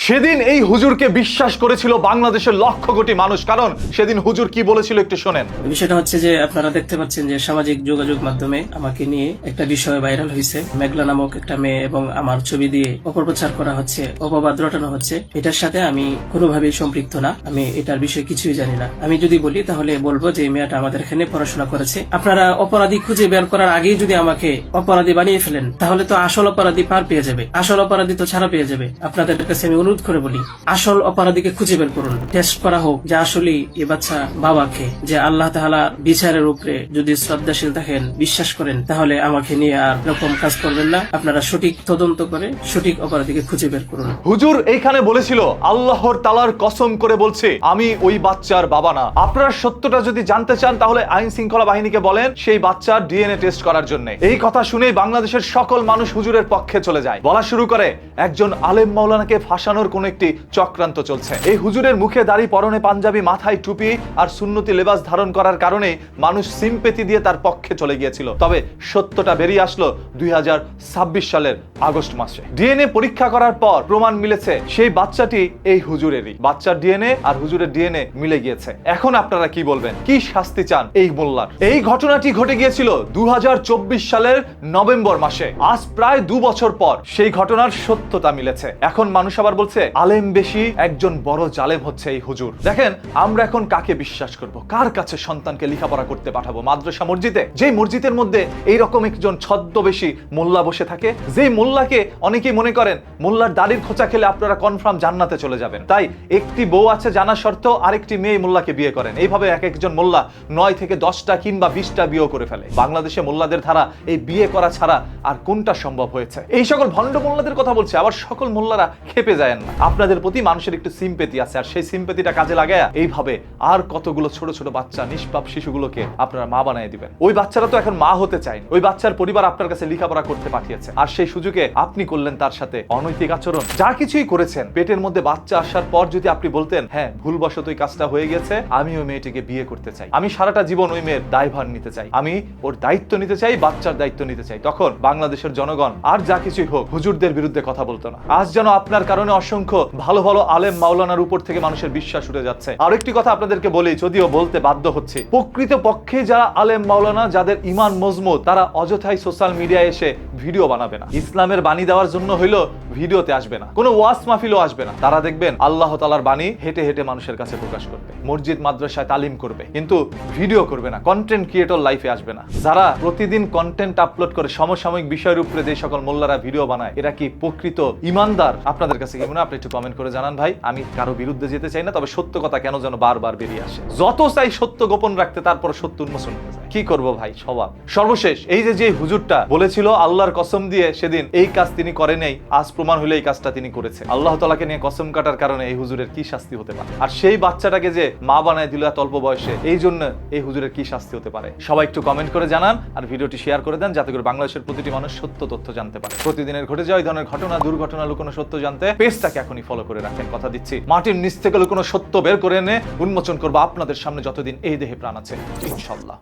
সেদিন এই হুজুরকে বিশ্বাস করেছিল বাংলাদেশের লক্ষ কোটি মানুষ, কারণ সেদিন হুজুর কি বলেছিল একটু শোনেন। বিষয়টা হচ্ছে যে আপনারা দেখতে পাচ্ছেন যে সামাজিক যোগাযোগ মাধ্যমে আমাকে নিয়ে একটা বিষয় ভাইরাল হয়েছে। মেঘলা নামক একটা মেয়ে এবং আমার ছবি দিয়ে অপপ্রচার করা হচ্ছে, অপবাদ রটানো হচ্ছে। এটার সাথে আমি কোনোভাবেই সম্পৃক্ত না, আমি এটার বিষয়ে কিছুই জানি না। আমি যদি বলি তাহলে বলবো যে মেয়েটা আমাদের এখানে পড়াশোনা করেছে। আপনারা অপরাধী খুঁজে বের করার আগেই যদি আমাকে অপরাধী বানিয়ে ফেলেন তাহলে তো আসল অপরাধী পার পেয়ে যাবে, আসল অপরাধী তো ছাড়া পেয়ে যাবে। আপনাদের কাছে আমি অনুরোধ করে বলি, আসল অপরাধীকে খুঁজে বের করুন, টেস্ট করা হোক যে আসলে এ বাচ্চা বাবাকে, যে আল্লাহ তাআলা বিচারের উপরে যদি শ্রদ্ধাশীল থাকেন, বিশ্বাস করেন, তাহলে আমাকে নিয়ে আর এরকম কাজ করবেন না। আপনারা সঠিক তদন্ত করে সঠিক অপরাধীকে খুঁজে বের করুন। হুজুর এইখানে বলেছিল আল্লাহর তাআলার কসম করে বলছে আমি ওই বাচ্চার বাবা না। আপনারা সত্যটা যদি জানতে চান তাহলে আইন শৃঙ্খলা বাহিনীকে বলেন সেই বাচ্চার ডিএনএ টেস্ট করার জন্য। এই কথা শুনেই বাংলাদেশের সকল মানুষ হুজুরের পক্ষে চলে যায়, বলা শুরু করে একজন আলেম মাওলানাকে ফাঁসানোর কোন একটি চক্রান্ত চলছে। এই হুজুরের মুখে দাড়ি, পরনে পাঞ্জাবি, মাথায় টুপি আর সুন্নতি লেবাস ধারণ করার কারণে মানুষ সিম্পেথি দিয়ে তার পক্ষে চলে গিয়েছিল। তবে সত্যটা বেরিয়ে আসলো 2026 সালের আগস্ট মাসে। ডিএনএ পরীক্ষা করার পর প্রমাণ মিলেছে সেই বাচ্চাটি এই হুজুরেরই। বাচ্চার ডিএনএ আর হুজুরের ডিএনএ মিলে গিয়েছে। এখন আপনারা কি বলবেন, কি শাস্তি চান এই মোল্লার? এই ঘটনাটি ঘটে গিয়েছিল 2024 সালের নভেম্বর মাসে। আজ প্রায় 2 বছর পর সেই ঘটনার সত্যতা মিলেছে। এখন মানুষ আবার বলছে আলেম বেশি, একজন বড় জালেম হচ্ছে এই হুজুর। দেখেন, আমরা এখন কাকে বিশ্বাস করব? কার কাছে সন্তানকে লেখাপড়া করতে পাঠাবো? মাদ্রাসা মসজিদে? যে মসজিদের মধ্যে এইরকম একজন ছদ্মবেশী মোল্লা বসে থাকে, যে মোল্লাকে অনেকেই মনে করেন মোল্লার দাড়ির খোঁচা খেলে আপনারা কনফার্ম জান্নাতে চলে যাবেন। তাই একটি বউ আছে জানা সত্ত্বেও আরেকটি মেয়ে মোল্লাকে বিয়ে করেন। এইভাবে এক একজন মোল্লা 9 থেকে 10টা কিংবা 20টা বিয়ে করে ফেলে। বাংলাদেশে মোল্লাদের ধারা এই বিয়ে করা ছাড়া আর কোনটা সম্ভব হয়েছে? এই সকল ভণ্ড মোল্লাদের কথা বলছে, আবার সকল মোল্লারা খেপে যায় না। আপনাদের প্রতি মানুষের একটু সিম্পেথি আছে, আর সেই সিম্পেথিটা কাজে লাগায় এইভাবে আর কতগুলো ছোট ছোট বাচ্চা, নিষ্পাপ শিশুগুলোকে আপনারা মা বানিয়ে দিবেন। ওই বাচ্চারা তো এখন মা হতে চায়, ওই বাচ্চার পরিবার আপনার কাছে লেখাপড়া করতে পাঠিয়েছে, আর সেই সুযোগে আপনি করলেন তার সাথে অনৈতিক আচরণ। যা কিছুই করেছেন, পেটের মধ্যে বাচ্চা আসার পর যদি আপনি বলতেন হ্যাঁ ভুলবশত ওই কাজটা হয়ে গেছে, আমি ওই মেয়েটিকে বিয়ে করতে চাই, আমি সারাটা জীবন ওই মেয়ের দায়ভার নিতে চাই, আমি ওর দায়িত্ব নিতে চাই, বাচ্চার দায়িত্ব নিতে চাই, তখন বাংলাদেশের জনগণ আর যা কিছুই হোক হুজুরদের বিরুদ্ধে কথা বলতো না। আজ যেন আপনার কারণে অসংখ্য ভালো ভালো আলেম মাওলানার উপর থেকে মানুষের বিশ্বাস উঠে যাচ্ছে। আরেকটি কথা আপনাদেরকে বলি, যদিও বলতে বাধ্য হচ্ছে, প্রকৃত পক্ষে যারা আলেম মাওলানা, যাদের ঈমান মজবুত, তারা অযথাই সোশ্যাল মিডিয়ায় এসে ভিডিও বানাবে না। ইসলামের বাণী দেওয়ার জন্য হইলো ভিডিওতে আসবে না, কোনো ওয়াজ মাহফিলও আসবে না। তারা দেখবেন আল্লাহ তাআলার বাণী হেঁটে হেঁটে মানুষের কাছে প্রকাশ করবে, মসজিদ মাদ্রাসায় তালিম করবে, কিন্তু ভিডিও করবে না, কন্টেন্ট ক্রিয়েটর লাইফে আসবে না। যারা প্রতিদিন কন্টেন্ট আপলোড করে সমসাময়িক বিষয়ের উপরে যে সকল মোল্লারা ভিডিও বানায়, এরা কি প্রকৃত ইমানদার? আপনাদের কাছে কি মনে হয়? আপনি একটু কমেন্ট করে জানান ভাই। আমি কারো বিরুদ্ধে যেতে চাই না, তবে সত্য কথা কেন যেন বারবার বেরিয়ে আসে। যত চাই সত্য গোপন রাখতে, তারপর সত্য উন্মোচন হয়ে যায়। কি করব ভাই, স্বভাব। সর্বশেষ এই যে হুজুরটা বলেছিল আল্লাহর কসম দিয়ে সেদিন এই কাজ তিনি করেন নাই, আজ প্রমাণ হলো এই কাজটা তিনি করেছে। আল্লাহ তাআলাকে নিয়ে কসম কাটার কারণে এই হুজুরের কি শাস্তি হতে পারে? আর সেই বাচ্চাটাকে যে মা বানায় দিল এত অল্প বয়সে, এই জন্য এই হুজুরের কি শাস্তি হতে পারে? সবাই একটু কমেন্ট করে জানান, আর ভিডিওটি শেয়ার করে দেন, যাতে করে বাংলাদেশের প্রতিটি মানুষ সত্য তথ্য জানতে পারে। প্রতিদিনের ঘটে যাওয়া এই ধরনের ঘটনা, দুর্ঘটনা, লুকোনো সত্য জানতে পেজটাকে এখনই ফলো করে রাখেন। কথা দিচ্ছি, মাটির নিচ থেকে লুকোনো সত্য বের করে এনে উন্মোচন করবো আপনাদের সামনে যতদিন এই দেহে প্রাণ আছে, ইনশাআল্লাহ।